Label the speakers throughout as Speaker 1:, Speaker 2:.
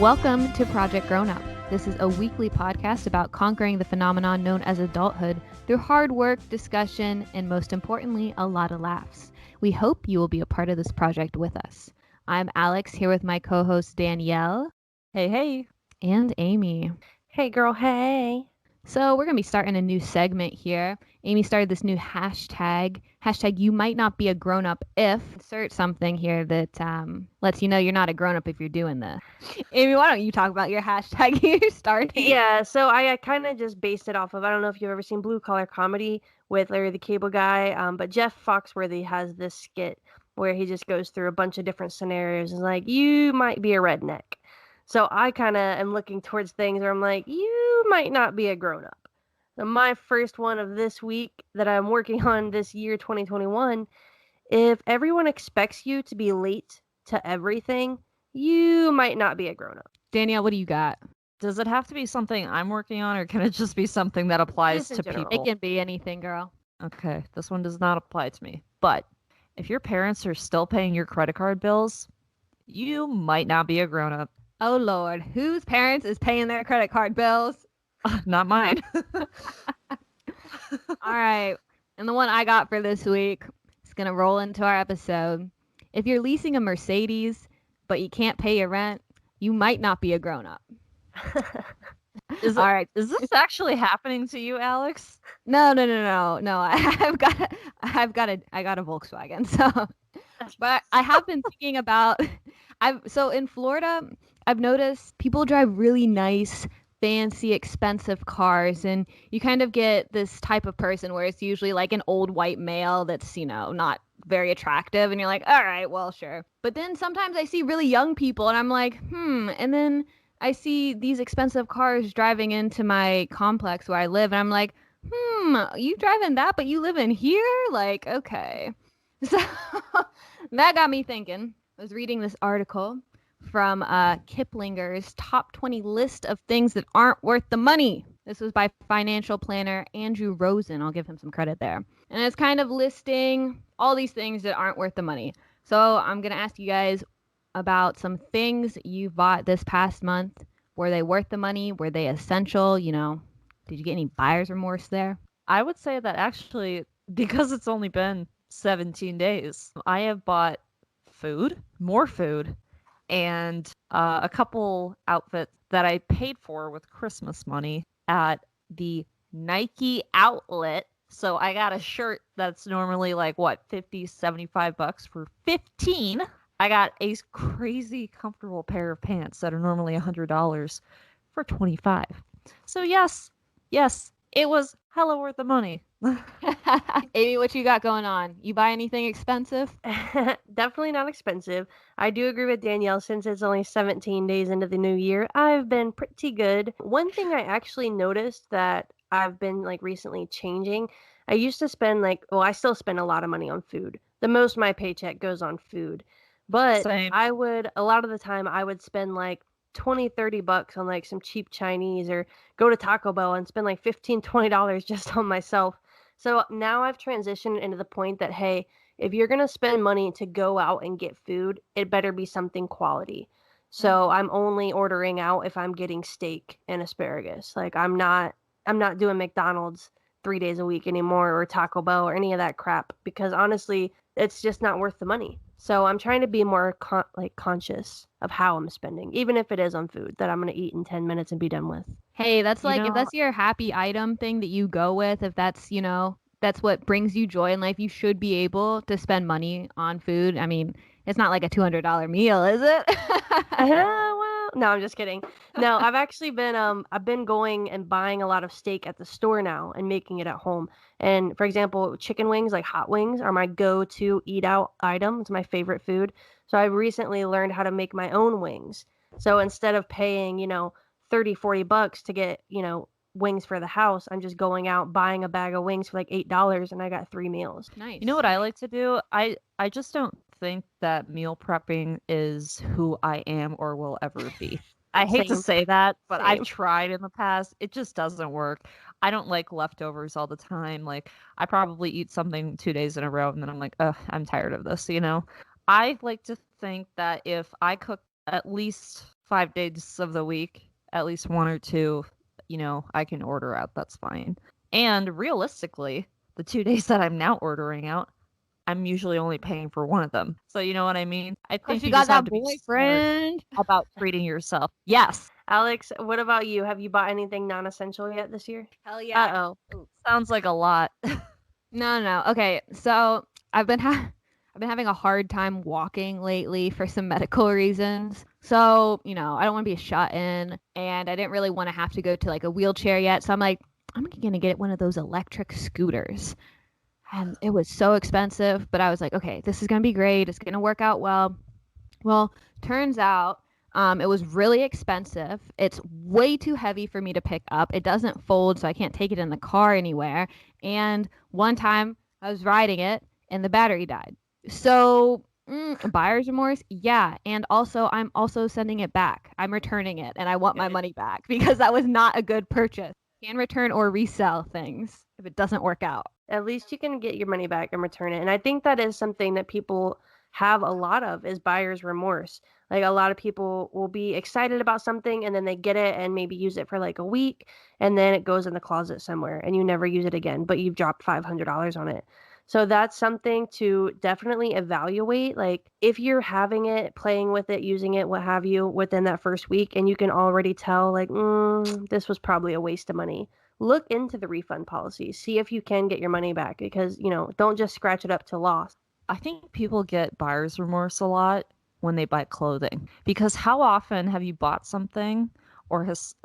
Speaker 1: Welcome to Project Grown Up. This is a weekly podcast about conquering the phenomenon known as adulthood through hard work, discussion, and most importantly, a lot of laughs. We hope you will be a part of this project with us. I'm Alex, here with my co-host Danielle.
Speaker 2: Hey, hey.
Speaker 1: And Amy.
Speaker 3: Hey, girl, hey.
Speaker 1: So we're going to be starting a new segment here. Amy started this new hashtag you might not be a grown-up if. Insert something here that lets you know you're not a grown-up if you're doing this. Amy, why don't you talk about your hashtag you started?
Speaker 3: Yeah, so I kind of just based it off of, I don't know if you've ever seen Blue Collar Comedy with Larry the Cable Guy, but Jeff Foxworthy has this skit where he just goes through a bunch of different scenarios and like, you might be a redneck. So I kind of am looking towards things where I'm like, you might not be a grown-up. So my first one of this week that I'm working on this year, 2021, if everyone expects you to be late to everything, you might not be a grown-up.
Speaker 1: Danielle, what do you got?
Speaker 2: Does it have to be something I'm working on, or can it just be something that applies
Speaker 3: Just in
Speaker 2: to
Speaker 3: general.
Speaker 2: people?
Speaker 1: It can be anything, girl.
Speaker 2: Okay, this one does not apply to me. But if your parents are still paying your credit card bills, you might not be a grown-up.
Speaker 1: Oh, Lord. Whose parents is paying their credit card bills?
Speaker 2: Not mine.
Speaker 1: All right. And the one I got for this week is going to roll into our episode. If you're leasing a Mercedes, but you can't pay your rent, you might not be a grown-up.
Speaker 2: All right. Is this actually happening to you, Alex?
Speaker 1: No. I got a Volkswagen. So, but I have been thinking about. So in Florida, I've noticed people drive really nice, fancy, expensive cars, and you kind of get this type of person where it's usually like an old white male that's, not very attractive, and you're like, all right, well, sure. But then sometimes I see really young people, and I'm like, and then I see these expensive cars driving into my complex where I live, and I'm like, you driving that, but you live in here? Like, okay. So that got me thinking. I was reading this article from Kiplinger's top 20 list of things that aren't worth the money. This was by financial planner Andrew Rosen. I'll give him some credit there. And it's kind of listing all these things that aren't worth the money. So I'm going to ask you guys about some things you bought this past month. Were they worth the money? Were they essential? Did you get any buyer's remorse there?
Speaker 2: I would say that actually, because it's only been 17 days, I have bought more food, and a couple outfits that I paid for with Christmas money at the Nike outlet. So I got a shirt that's normally like, what, $50-$75 for 15. I got a crazy comfortable pair of pants that are normally $100 for 25. So yes, it was hella worth the money.
Speaker 1: Amy, what you got going on? You buy anything expensive?
Speaker 3: Definitely not expensive. I do agree with Danielle, since it's only 17 days into the new year. I've been pretty good. One thing I actually noticed that I've been recently changing, I used to spend I still spend a lot of money on food. The most my paycheck goes on food. But
Speaker 2: Same.
Speaker 3: a lot of the time I would spend $20-$30 on some cheap Chinese, or go to Taco Bell and spend $15-$20 just on myself. So now I've transitioned into the point that, hey, if you're going to spend money to go out and get food, it better be something quality. So I'm only ordering out if I'm getting steak and asparagus. I'm not doing McDonald's 3 days a week anymore, or Taco Bell, or any of that crap, because honestly, it's just not worth the money. So I'm trying to be more conscious of how I'm spending, even if it is on food that I'm going to eat in 10 minutes and be done with.
Speaker 1: Hey, that's if that's your happy item thing that you go with, if that's, that's what brings you joy in life, you should be able to spend money on food. I mean, it's not like a $200 meal, is it?
Speaker 3: Well, no, I'm just kidding. No, I've actually been I've been going and buying a lot of steak at the store now and making it at home. And for example, chicken wings, like hot wings, are my go-to eat out item. It's my favorite food. So I recently learned how to make my own wings. So instead of paying, $30-$40 to get, wings for the house, I'm just going out buying a bag of wings for $8, and I got 3 meals.
Speaker 1: Nice.
Speaker 2: You know what I like to do? I just don't think that meal prepping is who I am or will ever be. I hate to say that, but I've tried in the past. It just doesn't work. I don't like leftovers all the time. I probably eat something 2 days in a row, and then I'm like, ugh, I'm tired of this, I like to think that if I cook at least 5 days of the week, at least 1 or 2, I can order out. That's fine. And realistically, the 2 days that I'm now ordering out, I'm usually only paying for one of them. So you know what I mean? I think
Speaker 1: you
Speaker 2: you
Speaker 1: got
Speaker 2: just have
Speaker 1: that
Speaker 2: to be smart
Speaker 1: boyfriend.
Speaker 2: about treating yourself. Yes.
Speaker 3: Alex, what about you? Have you bought anything non-essential yet this year?
Speaker 1: Hell yeah.
Speaker 3: Uh-oh.
Speaker 2: Sounds like a lot.
Speaker 1: No. Okay, so I've been having a hard time walking lately for some medical reasons. So, I don't want to be shut in, and I didn't really want to have to go to like a wheelchair yet. So I'm like, I'm gonna get one of those electric scooters. And it was so expensive, but I was like, okay, this is gonna be great. It's gonna work out well. Well, turns out it was really expensive. It's way too heavy for me to pick up. It doesn't fold, so I can't take it in the car anywhere. And one time I was riding it and the battery died. So, buyer's remorse? Yeah. And also, I'm also sending it back. I'm returning it and I want my money back because that was not a good purchase. Can return or resell things if it doesn't work out.
Speaker 3: At least you can get your money back and return it. And I think that is something that people have a lot of is buyer's remorse. Like a lot of people will be excited about something and then they get it and maybe use it for like a week and then it goes in the closet somewhere and you never use it again, but you've dropped $500 on it. So that's something to definitely evaluate. Like if you're having it, playing with it, using it, what have you, within that first week, and you can already tell like, this was probably a waste of money, look into the refund policy. See if you can get your money back because, don't just scratch it up to loss.
Speaker 2: I think people get buyer's remorse a lot when they buy clothing because how often have you bought something or has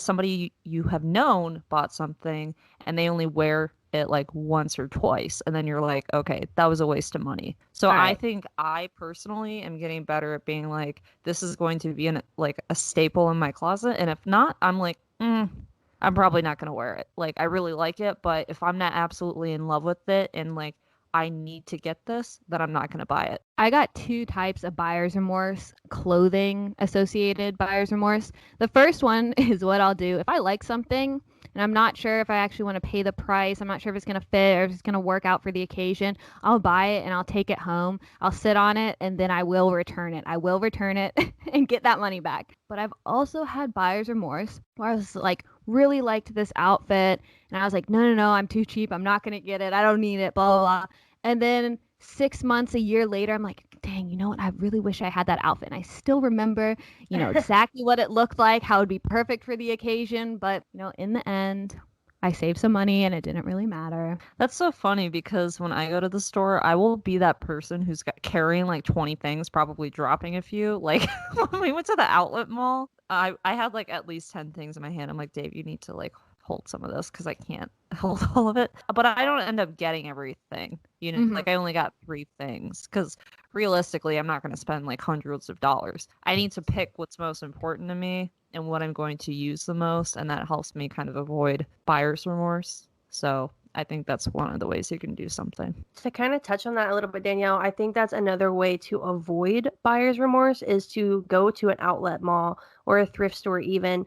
Speaker 2: somebody you have known bought something and they only wear it like once or twice and then you're like, okay, that was a waste of money. So
Speaker 1: Right.
Speaker 2: I think I personally am getting better at being like, this is going to be like a staple in my closet, and if not, I'm like, I'm probably not going to wear it. Like, I really like it, but if I'm not absolutely in love with it and like I need to get this, then I'm not going to buy it.
Speaker 1: I got 2 types of buyer's remorse, clothing associated buyer's remorse. The first one is what I'll do if I like something and I'm not sure if I actually want to pay the price. I'm not sure if it's going to fit or if it's going to work out for the occasion. I'll buy it and I'll take it home. I'll sit on it and then I will return it. I will return it and get that money back. But I've also had buyer's remorse where I was like, really liked this outfit and I was like, no, I'm too cheap. I'm not going to get it. I don't need it, blah, blah, blah. And then 6 months, a year later, I'm like, dang, you know what? I really wish I had that outfit. And I still remember, exactly what it looked like, how it'd be perfect for the occasion. But, in the end, I saved some money and it didn't really matter.
Speaker 2: That's so funny because when I go to the store, I will be that person who's carrying like 20 things, probably dropping a few. Like when we went to the outlet mall, I had like at least 10 things in my hand. I'm like, Dave, you need to like hold some of this because I can't hold all of it. But I don't end up getting everything. Like I only got 3 things because realistically, I'm not going to spend like hundreds of dollars. I need to pick what's most important to me and what I'm going to use the most, and that helps me kind of avoid buyer's remorse. So I think that's one of the ways you can do something.
Speaker 3: To kind of touch on that a little bit, Danielle, I think that's another way to avoid buyer's remorse is to go to an outlet mall or a thrift store even.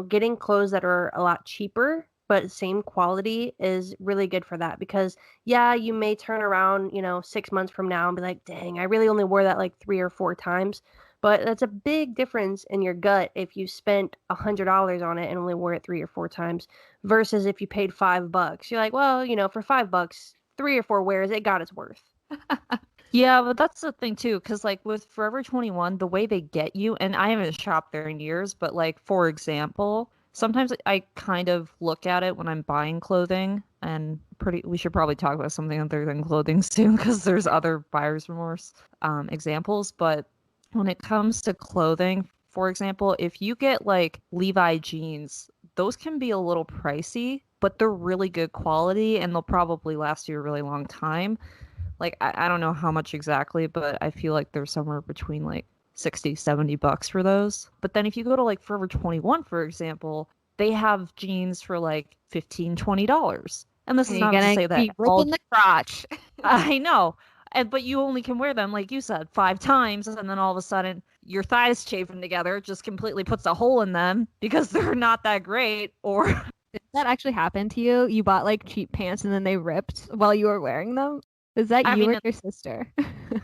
Speaker 3: Getting clothes that are a lot cheaper but same quality is really good for that because yeah, you may turn around, 6 months from now and be like, dang, I really only wore that like 3 or 4 times. But that's a big difference in your gut if you spent $100 on it and only wore it 3 or 4 times versus if you paid $5. You're like, well, for $5, 3 or 4 wears, it got its worth.
Speaker 2: Yeah, but that's the thing too, because like with Forever 21, the way they get you, and I haven't shopped there in years, but like for example, sometimes I kind of look at it when I'm buying clothing, and we should probably talk about something other than clothing soon, because there's other buyer's remorse examples. But when it comes to clothing, for example, if you get like Levi jeans, those can be a little pricey, but they're really good quality and they'll probably last you a really long time. Like, I don't know how much exactly, but I feel like there's somewhere between like 60, $70 for those. But then if you go to like Forever 21, for example, they have jeans for like $15, $20. And this is not to say that
Speaker 1: be ripping the crotch.
Speaker 2: I know. But you only can wear them, like you said, 5 times, and then all of a sudden your thighs chafing together just completely puts a hole in them because they're not that great. Or
Speaker 1: did that actually happen to you? You bought like cheap pants and then they ripped while you were wearing them? Is that you or your sister?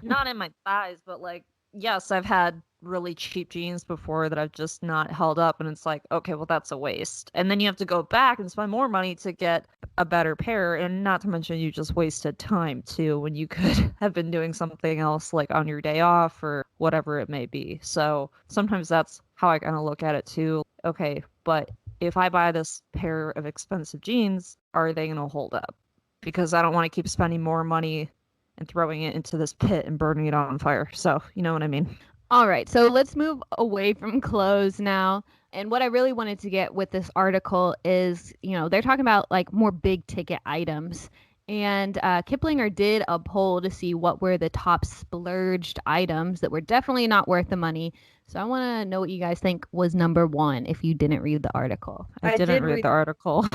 Speaker 2: Not in my thighs, but like, yes, I've had really cheap jeans before that have just not held up, and it's like, okay, well, that's a waste. And then you have to go back and spend more money to get a better pair, and not to mention you just wasted time too when you could have been doing something else like on your day off or whatever it may be. So sometimes that's how I kind of look at it too. Okay, but if I buy this pair of expensive jeans, are they going to hold up? Because I don't want to keep spending more money and throwing it into this pit and burning it on fire. So, you know what I mean?
Speaker 1: All right, so let's move away from clothes now. And what I really wanted to get with this article is, they're talking about like more big ticket items. And Kiplinger did a poll to see what were the top splurged items that were definitely not worth the money. So I want to know what you guys think was number one if you didn't read the article.
Speaker 2: I didn't read the article.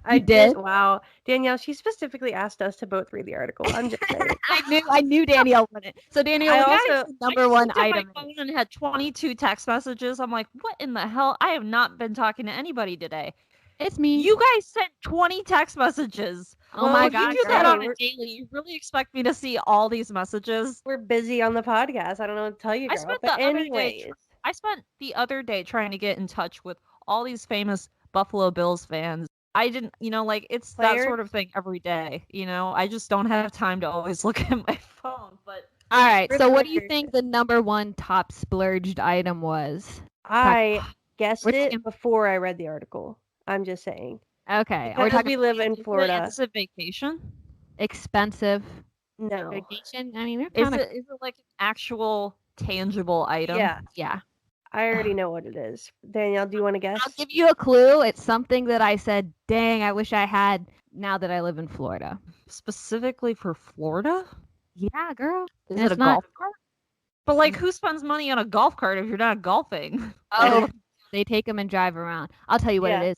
Speaker 3: I did. Wow. Danielle, she specifically asked us to both read the article. I'm just saying.
Speaker 1: I knew Danielle wouldn't. So Danielle, number one item.
Speaker 2: My phone and had 22 text messages. I'm like, what in the hell? I have not been talking to anybody today.
Speaker 1: It's me.
Speaker 2: You guys sent 20 text messages.
Speaker 1: Oh my God.
Speaker 2: You do that on a daily. You really expect me to see all these messages?
Speaker 3: We're busy on the podcast. I don't know what to tell you, girl.
Speaker 2: I spent the other day trying to get in touch with all these famous Buffalo Bills fans. I didn't, it's that sort of thing every day. I just don't have time to always look at my phone. But
Speaker 1: all right. So what do you think the number one top splurged item was?
Speaker 3: I guessed it before I read the article. I'm just saying.
Speaker 1: Okay.
Speaker 3: Because we live in Florida.
Speaker 2: Is it vacation?
Speaker 1: Expensive.
Speaker 3: No.
Speaker 1: Vacation? I mean,
Speaker 2: is it like an actual tangible item?
Speaker 1: Yeah.
Speaker 3: I already know what it is. Danielle, do you want to guess?
Speaker 1: I'll give you a clue. It's something that I said, dang, I wish I had now that I live in Florida.
Speaker 2: Specifically for Florida?
Speaker 1: Yeah, girl.
Speaker 2: Is it a golf cart? But like, who spends money on a golf cart if you're not golfing?
Speaker 1: Oh, they take them and drive around. I'll tell you what it is.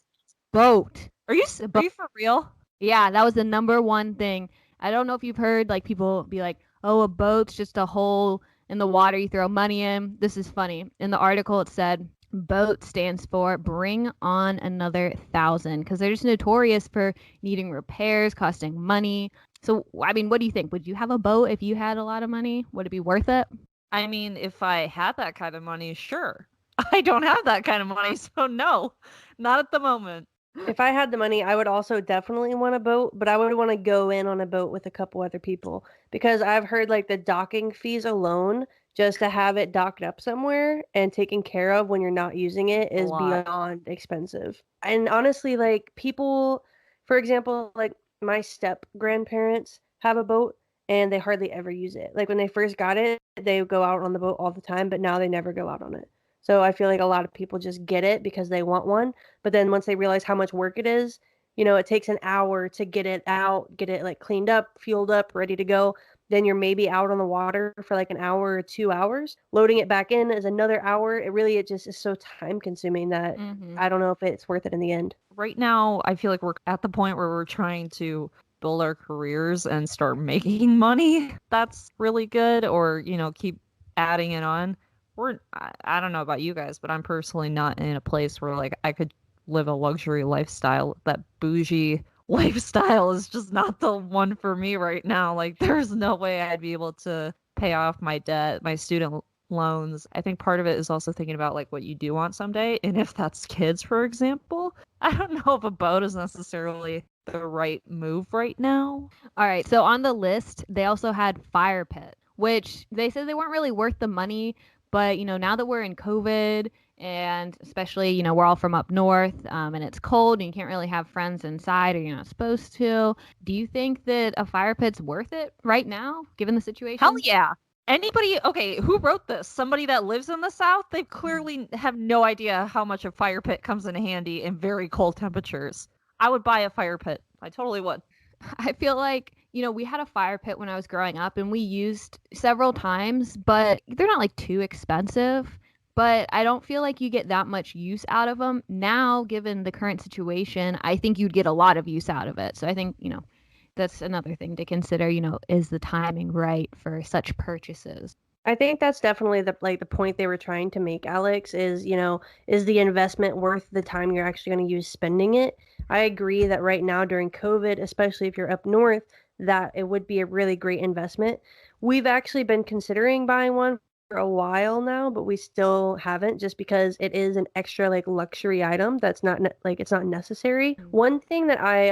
Speaker 1: Boat.
Speaker 2: Are you for real?
Speaker 1: Yeah, that was the number one thing. I don't know if you've heard like people be like, oh, a boat's just a hole in the water you throw money in. This is funny. In the article it said BOAT stands for bring on another 1,000 because they're just notorious for needing repairs, costing money. So, I mean, what do you think? Would you have a boat if you had a lot of money? Would it be worth it?
Speaker 2: I mean, if I had that kind of money, sure. I don't have that kind of money, so no, not at the moment.
Speaker 3: If I had the money, I would also definitely want a boat, but I would want to go in on a boat with a couple other people because I've heard like the docking fees alone, just to have it docked up somewhere and taken care of when you're not using it is beyond expensive. And honestly, like people, for example, like my step grandparents have a boat and they hardly ever use it. Like when they first got it, they would go out on the boat all the time, but now they never go out on it. So I feel like a lot of people just get it because they want one. But then once they realize how much work it is, it takes an hour to get it out, get it like cleaned up, fueled up, ready to go. Then you're maybe out on the water for like an hour or 2 hours. Loading it back in is another hour. It just is so time consuming that I don't know if it's worth it in the end.
Speaker 2: Right now, I feel like we're at the point where we're trying to build our careers and start making money. That's really good. Or, keep adding it on. I don't know about you guys, but I'm personally not in a place where like I could live a luxury lifestyle. That bougie lifestyle is just not the one for me right now. Like there's no way I'd be able to pay off my debt, my student loans. I think part of it is also thinking about like what you do want someday. And if that's kids, for example, I don't know if a boat is necessarily the right move right now.
Speaker 1: All right. So on the list, they also had fire pit, which they said they weren't really worth the money. But, now that we're in COVID and especially, we're all from up north and it's cold and you can't really have friends inside or you're not supposed to. Do you think that a fire pit's worth it right now, given the situation?
Speaker 2: Hell yeah. Who wrote this? Somebody that lives in the South? They clearly have no idea how much a fire pit comes in handy in very cold temperatures. I would buy a fire pit. I totally would.
Speaker 1: I feel like, we had a fire pit when I was growing up and we used several times, but they're not like too expensive. But I don't feel like you get that much use out of them. Now, given the current situation, I think you'd get a lot of use out of it. So I think, that's another thing to consider, is the timing right for such purchases?
Speaker 3: I think that's definitely the point they were trying to make, Alex, is, is the investment worth the time you're actually going to use spending it? I agree that right now during COVID, especially if you're up north, that it would be a really great investment. We've actually been considering buying one a while now, but we still haven't just because it is an extra like luxury item that's not like it's not necessary. One thing that I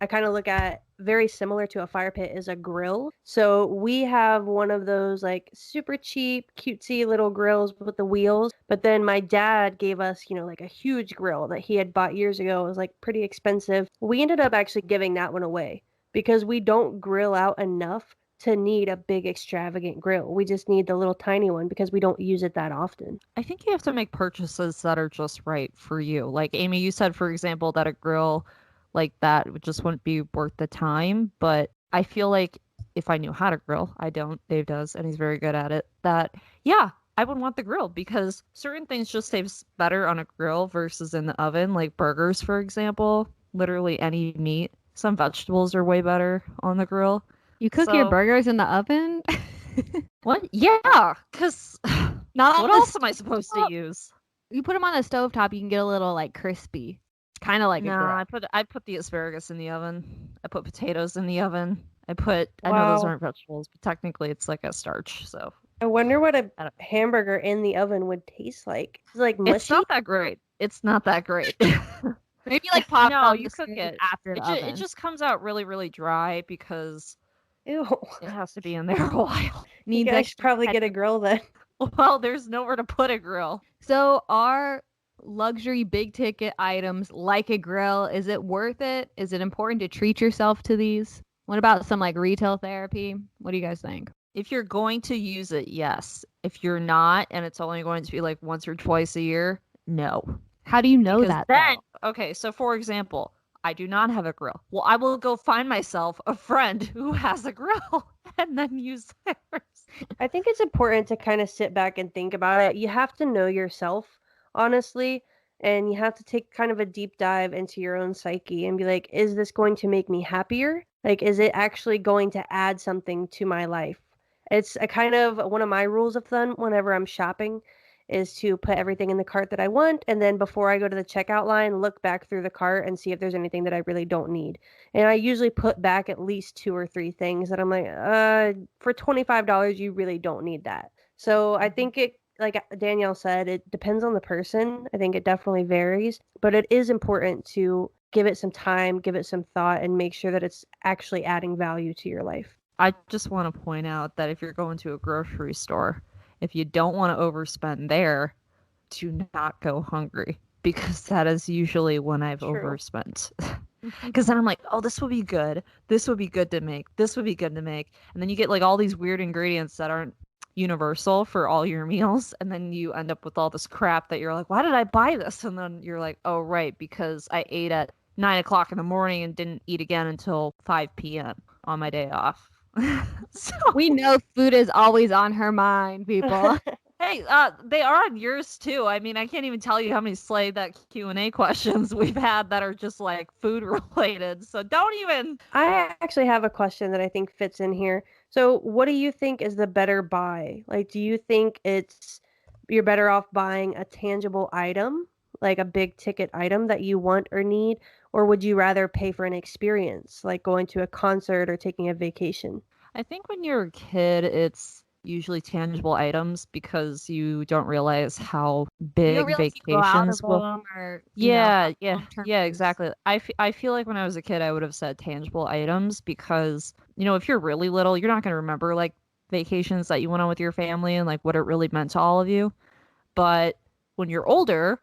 Speaker 3: kind of look at very similar to a fire pit is a grill. So we have one of those like super cheap, cutesy little grills with the wheels. But then my dad gave us, like a huge grill that he had bought years ago. It was like pretty expensive. We ended up actually giving that one away because we don't grill out enough to need a big extravagant grill. We just need the little tiny one because we don't use it that often.
Speaker 2: I think you have to make purchases that are just right for you. Like Amy, you said, for example, that a grill like that just wouldn't be worth the time. But I feel like if I knew how to grill, I don't, Dave does, and he's very good at it, that, yeah, I would want the grill because certain things just taste better on a grill versus in the oven, like burgers, for example. Literally any meat. Some vegetables are way better on the grill.
Speaker 1: You cook your
Speaker 2: So-
Speaker 1: burgers in the oven?
Speaker 2: What? Yeah, because
Speaker 1: Not
Speaker 2: what
Speaker 1: on the
Speaker 2: else am I supposed to use?
Speaker 1: You put them on the stovetop, you can get a little like crispy, kind of like a
Speaker 2: No,
Speaker 1: grill.
Speaker 2: I put the asparagus in the oven. I put potatoes in the oven. I know those
Speaker 3: Wow.
Speaker 2: aren't vegetables, but technically it's like a starch, so
Speaker 3: I wonder what a
Speaker 2: I don't-
Speaker 3: hamburger in the oven would taste like. Is it like mushy?
Speaker 2: it's not that great. It's not that great.
Speaker 1: Maybe like pop
Speaker 2: No,
Speaker 1: on
Speaker 2: you
Speaker 1: the
Speaker 2: cook
Speaker 1: stove
Speaker 2: it.
Speaker 1: after the oven.
Speaker 2: It just comes out really, really dry because
Speaker 3: Ew.
Speaker 2: it has to be in there a while.
Speaker 3: You
Speaker 1: Needs
Speaker 3: guys
Speaker 1: extra
Speaker 3: should probably get a
Speaker 1: ketchup.
Speaker 3: grill then.
Speaker 2: Well, there's nowhere to put a grill.
Speaker 1: So are luxury big ticket items like a grill, is it worth it? Is it important to treat yourself to these? What about some like retail therapy? What do you guys think?
Speaker 2: If you're going to use it, yes. If you're not, and it's only going to be like once or twice a year, no.
Speaker 1: How do you know
Speaker 2: Because
Speaker 1: that
Speaker 2: then,
Speaker 1: though?
Speaker 2: okay, so for example, I do not have a grill. Well, I will go find myself a friend who has a grill and then use theirs.
Speaker 3: I think it's important to kind of sit back and think about it. You have to know yourself, honestly, and you have to take kind of a deep dive into your own psyche and be like, is this going to make me happier? Like, is it actually going to add something to my life? It's a kind of one of my rules of thumb whenever I'm shopping is to put everything in the cart that I want, and then before I go to the checkout line, look back through the cart and see if there's anything that I really don't need. And I usually put back at least 2 or 3 things that I'm like, for $25, you really don't need that. So I think it, like Danielle said, it depends on the person. I think it definitely varies, but it is important to give it some time, give it some thought, and make sure that it's actually adding value to your life.
Speaker 2: I just want to point out that if you're going to a grocery store, if you don't want to overspend there, do not go hungry because that is usually when I've
Speaker 3: True.
Speaker 2: overspent. Because then I'm like, oh, this would be good. This would be good to make. This would be good to make. And then you get like all these weird ingredients that aren't universal for all your meals. And then you end up with all this crap that you're like, why did I buy this? And then you're like, oh, right, because I ate at 9 o'clock in the morning and didn't eat again until 5 p.m. on my day off. So,
Speaker 1: We know food is always on her mind, people.
Speaker 2: hey, they are on yours too. I mean, I can't even tell you how many Slay That Q&A questions we've had that are just like food related. So don't even.
Speaker 3: I actually have a question that I think fits in here. So, what do you think is the better buy? Like, do you think you're better off buying a tangible item, like a big ticket item that you want or need, or would you rather pay for an experience, like going to a concert or taking a vacation?
Speaker 2: I think when you're a kid, it's usually tangible items because you don't realize how
Speaker 1: You
Speaker 2: big
Speaker 1: don't realize you go out
Speaker 2: vacations
Speaker 1: of
Speaker 2: will.
Speaker 1: them or,
Speaker 2: Yeah,
Speaker 1: have
Speaker 2: yeah,
Speaker 1: long-term
Speaker 2: yeah,
Speaker 1: use.
Speaker 2: exactly. I feel like when I was a kid, I would have said tangible items because, if you're really little, you're not going to remember like vacations that you went on with your family and like what it really meant to all of you. But when you're older,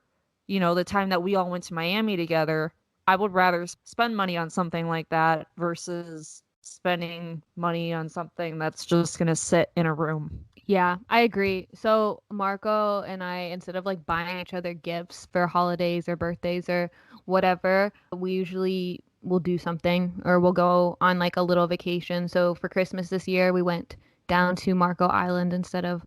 Speaker 2: the time that we all went to Miami together, I would rather spend money on something like that versus spending money on something that's just going to sit in a room.
Speaker 1: Yeah, I agree. So Marco and I, instead of like buying each other gifts for holidays or birthdays or whatever, we usually will do something or we'll go on like a little vacation. So for Christmas this year, we went down to Marco Island instead of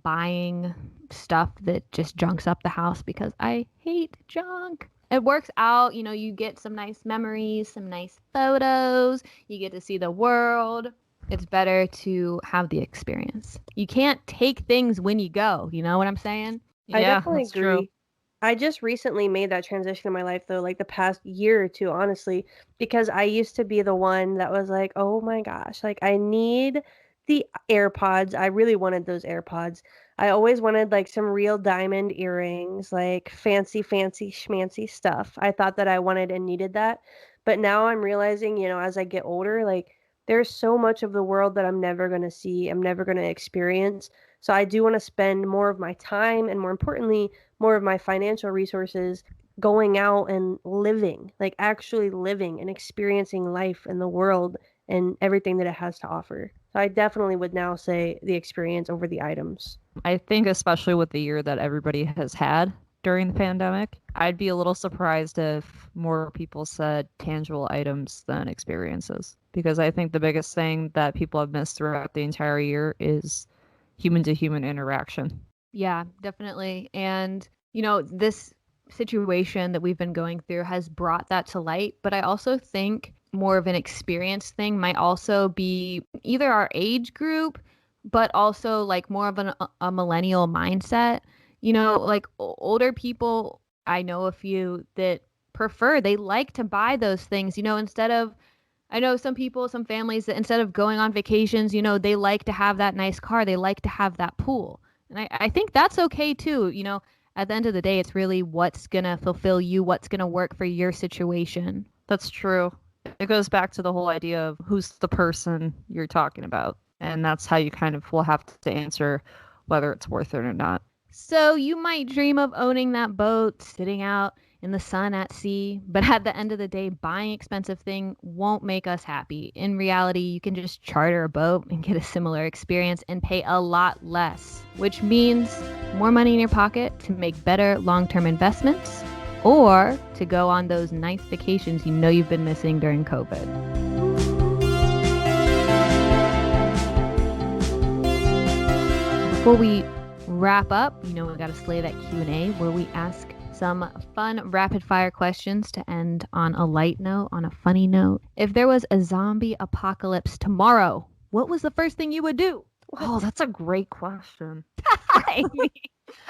Speaker 1: buying stuff that just junks up the house because I hate junk. It works out, you get some nice memories, some nice photos, you get to see the world. It's better to have the experience. You can't take things when you go. You know what I'm saying?
Speaker 3: I
Speaker 2: Yeah,
Speaker 3: definitely
Speaker 2: that's true.
Speaker 3: agree. I just recently made that transition in my life though, like the past year or two, honestly, because I used to be the one that was like, "Oh my gosh, like I need the AirPods." I really wanted those AirPods. I always wanted like some real diamond earrings, like fancy, fancy, schmancy stuff. I thought that I wanted and needed that. But now I'm realizing, as I get older, like there's so much of the world that I'm never going to see, I'm never going to experience. So I do want to spend more of my time and more importantly, more of my financial resources going out and living, like actually living and experiencing life in the world and everything that it has to offer. So I definitely would now say the experience over the items.
Speaker 2: I think especially with the year that everybody has had during the pandemic, I'd be a little surprised if more people said tangible items than experiences. Because I think the biggest thing that people have missed throughout the entire year is human to human interaction.
Speaker 1: Yeah, definitely. And, this situation that we've been going through has brought that to light. But I also think more of an experience thing might also be either our age group, but also like more of a millennial mindset. Like older people, I know a few that they like to buy those things, instead of, I know some people, some families that instead of going on vacations, they like to have that nice car. They like to have that pool. And I think that's okay too. At the end of the day, it's really what's going to fulfill you, what's going to work for your situation.
Speaker 2: That's true. It goes back to the whole idea of who's the person you're talking about. And that's how you kind of will have to answer whether it's worth it or not.
Speaker 1: So you might dream of owning that boat, sitting out in the sun at sea, but at the end of the day, buying expensive thing won't make us happy. In reality, you can just charter a boat and get a similar experience and pay a lot less, which means more money in your pocket to make better long-term investments or to go on those nice vacations you've been missing during COVID. Before we wrap up, we gotta slay that Q&A where we ask some fun rapid fire questions to end on a light note, on a funny note. If there was a zombie apocalypse tomorrow, what was the first thing you would do?
Speaker 2: Oh, that's a great question.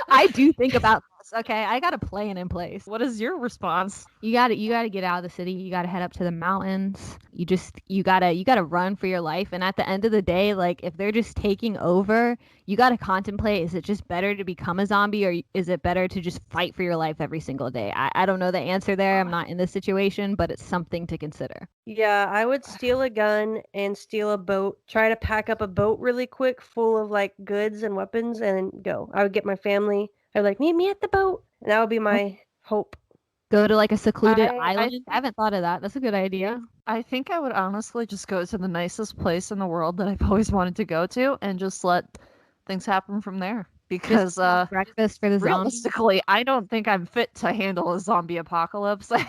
Speaker 1: I do think about this. Okay, I got a plan in place.
Speaker 2: What is your response?
Speaker 1: You got to get out of the city. You got to head up to the mountains. You got to run for your life. And at the end of the day, like if they're just taking over, you got to contemplate, is it just better to become a zombie or is it better to just fight for your life every single day? I don't know the answer there. I'm not in this situation, but it's something to consider.
Speaker 3: Yeah, I would steal a gun and steal a boat, try to pack up a boat really quick full of like goods and weapons and go. I would get my family. I'd like, meet me at the boat. And that would be my hope.
Speaker 1: Go to like a secluded
Speaker 2: I
Speaker 1: island. I haven't thought of that. That's a good idea.
Speaker 2: I think I would honestly just go to the nicest place in the world that I've always wanted to go to and just let things happen from there. Because
Speaker 1: breakfast for the zombies.
Speaker 2: Realistically, I don't think I'm fit to handle a zombie apocalypse. And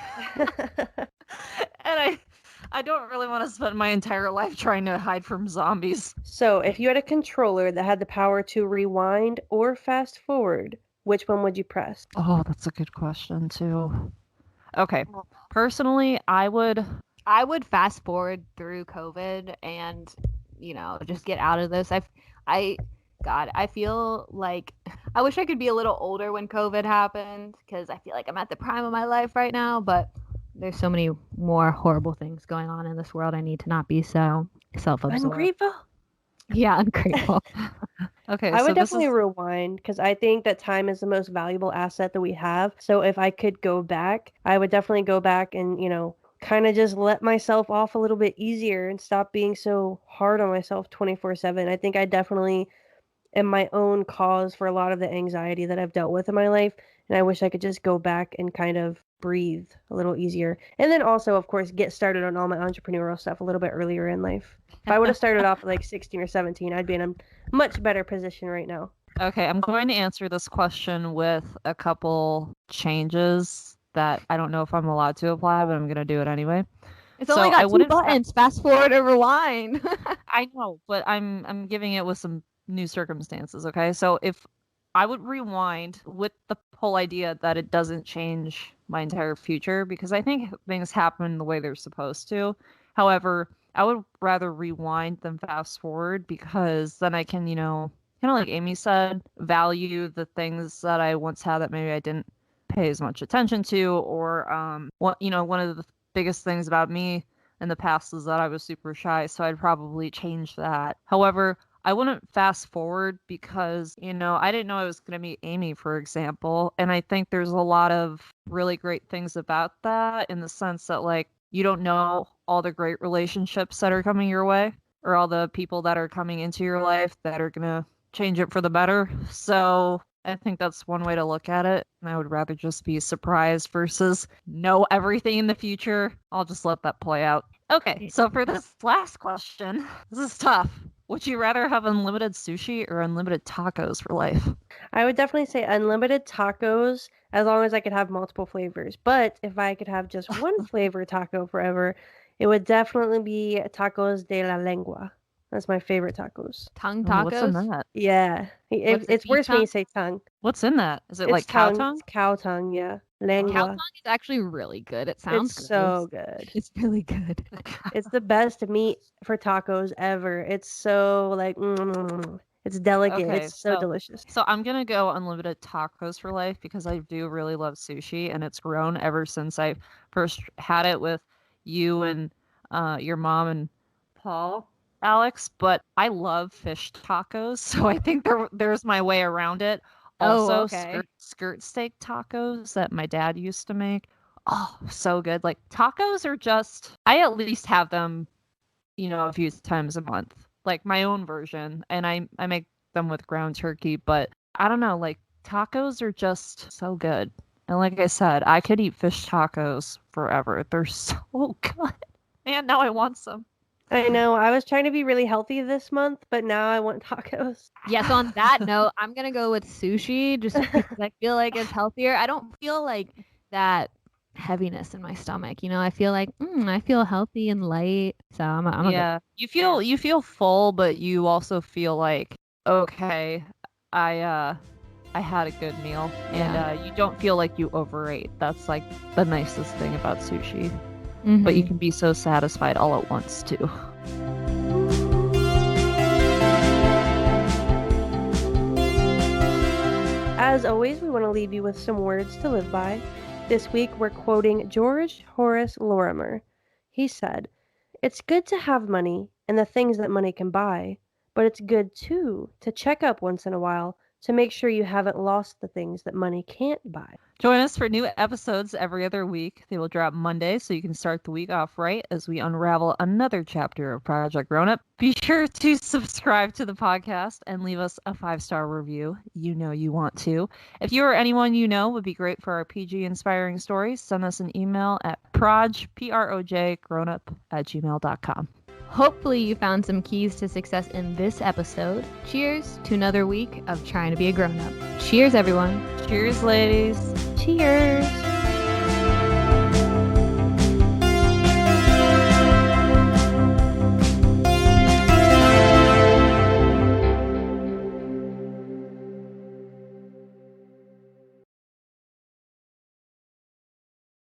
Speaker 2: I don't really want to spend my entire life trying to hide from zombies.
Speaker 3: So, if you had a controller that had the power to rewind or fast forward, which one would you press?
Speaker 2: Oh, that's a good question too. Okay. Personally, I would
Speaker 1: fast forward through COVID and, just get out of this. I feel like I wish I could be a little older when COVID happened because I feel like I'm at the prime of my life right now, but there's so many more horrible things going on in this world. I need to not be so self-absorbed.
Speaker 3: Ungrateful?
Speaker 1: Yeah, ungrateful.
Speaker 2: Okay,
Speaker 3: I would definitely rewind because I think that time is the most valuable asset that we have. So if I could go back, I would definitely go back and, kind of just let myself off a little bit easier and stop being so hard on myself 24/7. I think I definitely am my own cause for a lot of the anxiety that I've dealt with in my life. And I wish I could just go back and kind of breathe a little easier. And then also, of course, get started on all my entrepreneurial stuff a little bit earlier in life. If I would have started off at like 16 or 17, I'd be in a much better position right now.
Speaker 2: Okay, I'm going to answer this question with a couple changes that I don't know if I'm allowed to apply, but I'm going to do it anyway.
Speaker 1: It's only got 2 buttons, fast forward or rewind.
Speaker 2: I know, but I'm giving it with some new circumstances, okay? So if I would rewind with the whole idea that it doesn't change my entire future because I think things happen the way they're supposed to. However, I would rather rewind than fast forward because then I can, kind of like Amy said, value the things that I once had that maybe I didn't pay as much attention to, or one of the biggest things about me in the past is that I was super shy, so I'd probably change that. However, I wouldn't fast forward because, I didn't know I was going to meet Amy, for example. And I think there's a lot of really great things about that in the sense that, like, you don't know all the great relationships that are coming your way or all the people that are coming into your life that are going to change it for the better. So I think that's one way to look at it. And I would rather just be surprised versus know everything in the future. I'll just let that play out. Okay, so for this last question, this is tough. Would you rather have unlimited sushi or unlimited tacos for life?
Speaker 3: I would definitely say unlimited tacos as long as I could have multiple flavors. But if I could have just one flavor taco forever, it would definitely be tacos de la lengua. That's my favorite tacos.
Speaker 1: Tongue
Speaker 2: Oh, what's in
Speaker 1: tacos?
Speaker 2: that?
Speaker 3: Yeah.
Speaker 1: What's it,
Speaker 3: It's
Speaker 1: beef
Speaker 3: worse when
Speaker 1: tongue?
Speaker 3: you say tongue.
Speaker 2: What's in that? Is it
Speaker 3: It's
Speaker 2: like cow
Speaker 3: tongue.
Speaker 2: tongue?
Speaker 3: It's cow tongue, yeah.
Speaker 2: Oh.
Speaker 1: Cow
Speaker 3: Lengua.
Speaker 1: tongue is actually really good. It sounds
Speaker 3: It's
Speaker 1: gross.
Speaker 3: so good.
Speaker 1: It's really good.
Speaker 3: It's the best meat for tacos ever. It's so like it's delicate.
Speaker 2: Okay,
Speaker 3: It's so delicious.
Speaker 2: so I'm gonna go unlimited tacos for life because I do really love sushi and it's grown ever since I first had it with you and your mom and Paul, Alex. But I love fish tacos, so I think there's my way around it.
Speaker 1: Oh,
Speaker 2: Also,
Speaker 1: okay.
Speaker 2: skirt steak tacos that my dad used to make. Oh, so good. Like tacos are just I at least have them, a few times a month. Like my own version, and I make them with ground turkey, but I don't know, like tacos are just so good. And like I said, I could eat fish tacos forever. They're so good. And now I want some.
Speaker 3: I know. I was trying to be really healthy this month, but now I want tacos.
Speaker 1: Yeah, so on that note, I'm gonna go with sushi just because I feel like it's healthier. I don't feel like that heaviness in my stomach. I feel like I feel healthy and light. So I'm a
Speaker 2: Yeah. You feel full, but you also feel like, okay, I had a good meal. And
Speaker 1: Yeah.
Speaker 2: you don't feel like you overate. That's like the nicest thing about sushi.
Speaker 1: Mhm.
Speaker 2: But you can be so satisfied all at once too.
Speaker 3: As always, we want to leave you with some words to live by. This week, we're quoting George Horace Lorimer. He said, "It's good to have money and the things that money can buy, but it's good too to check up once in a while to make sure you haven't lost the things that money can't buy."
Speaker 2: Join us for new episodes every other week. They will drop Monday so you can start the week off right as we unravel another chapter of Project Grown Up. Be sure to subscribe to the podcast and leave us a 5-star review. You know you want to. If you or anyone you know would be great for our PG inspiring stories, send us an email at projgrownup@gmail.com.
Speaker 1: Hopefully you found some keys to success in this episode. Cheers to another week of trying to be a grown-up. Cheers, everyone.
Speaker 2: Cheers, ladies.
Speaker 3: Cheers!